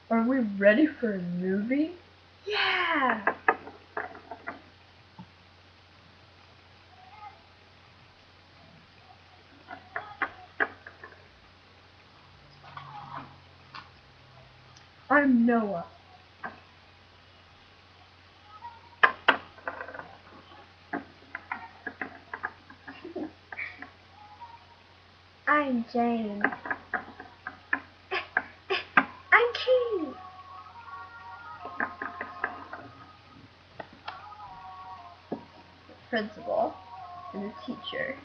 Are we ready for a movie? Yeah! I'm Noah. I'm Jane. I'm Katie. Principal and a teacher.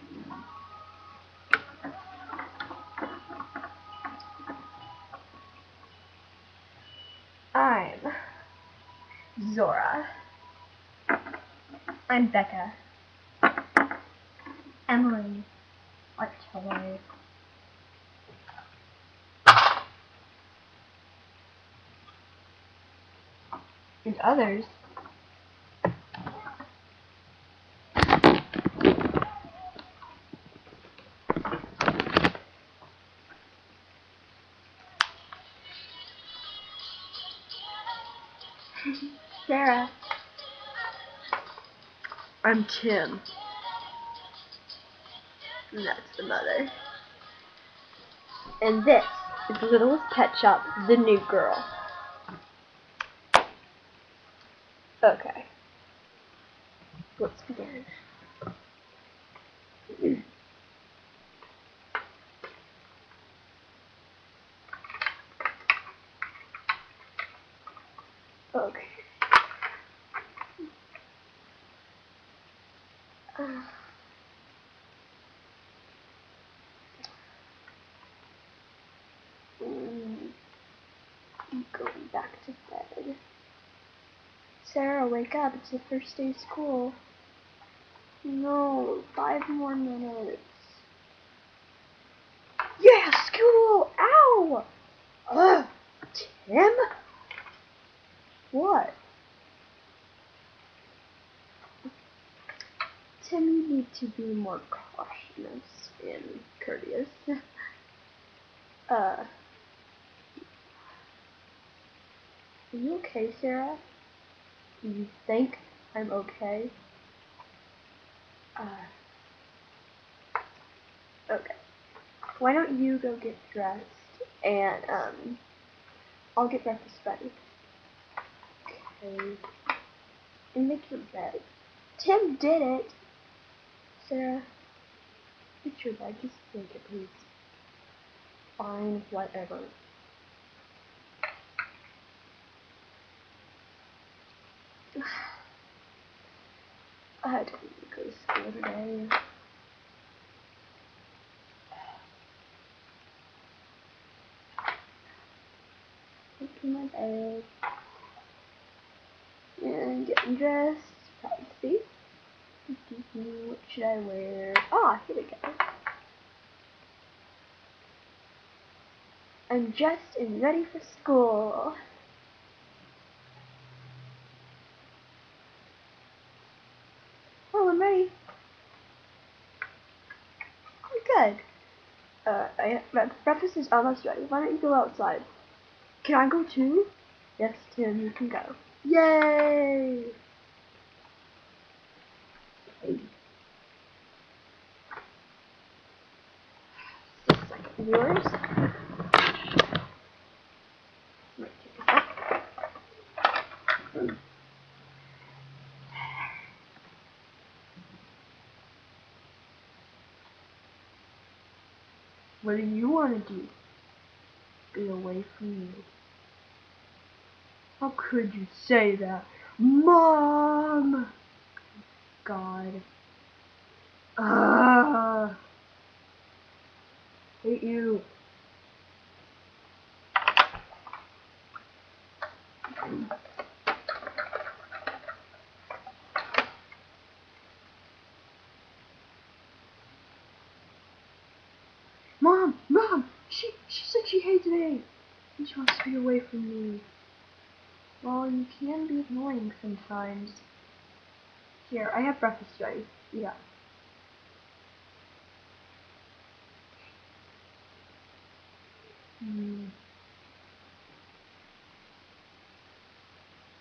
I'm Zora. I'm Becca. Emily. Archibald. And others. Sarah. I'm Tim. And that's the mother. And this is the Littlest Pet Shop, The New Girl. Okay. Let's begin. Okay. I'm going back to bed. Sarah, wake up. It's the first day of school. No, 5 more minutes. Yeah, school! Ow! Ugh, Tim? What? Tim, you need to be more cautious and courteous. Are you okay, Sarah? Do you think I'm okay? Okay. Why don't you go get dressed and, I'll get breakfast ready. Okay. And make your bed. Tim did it. Sarah, get your bed. Just make it, please. Fine, whatever. I didn't go to school today. Into my bed. And getting dressed. Privacy. What should I wear? Ah, here we go. I'm dressed and ready for school. Oh, I'm ready. Good. My breakfast is almost ready. Why don't you go outside? Can I go too? Yes, Tim, you can go. Yay! Just a second. Yours? Might take a sec. What do you want to do? Be away from me. How could you say that? Mom! God. Hate you. Mom! She said she hates me. And she wants to be away from me. Well, you can be annoying sometimes. Here, I have breakfast ready. Yeah.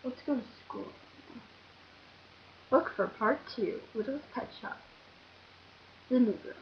Let's go to school. Book for part 2, Littlest Pet Shop. The New Girl.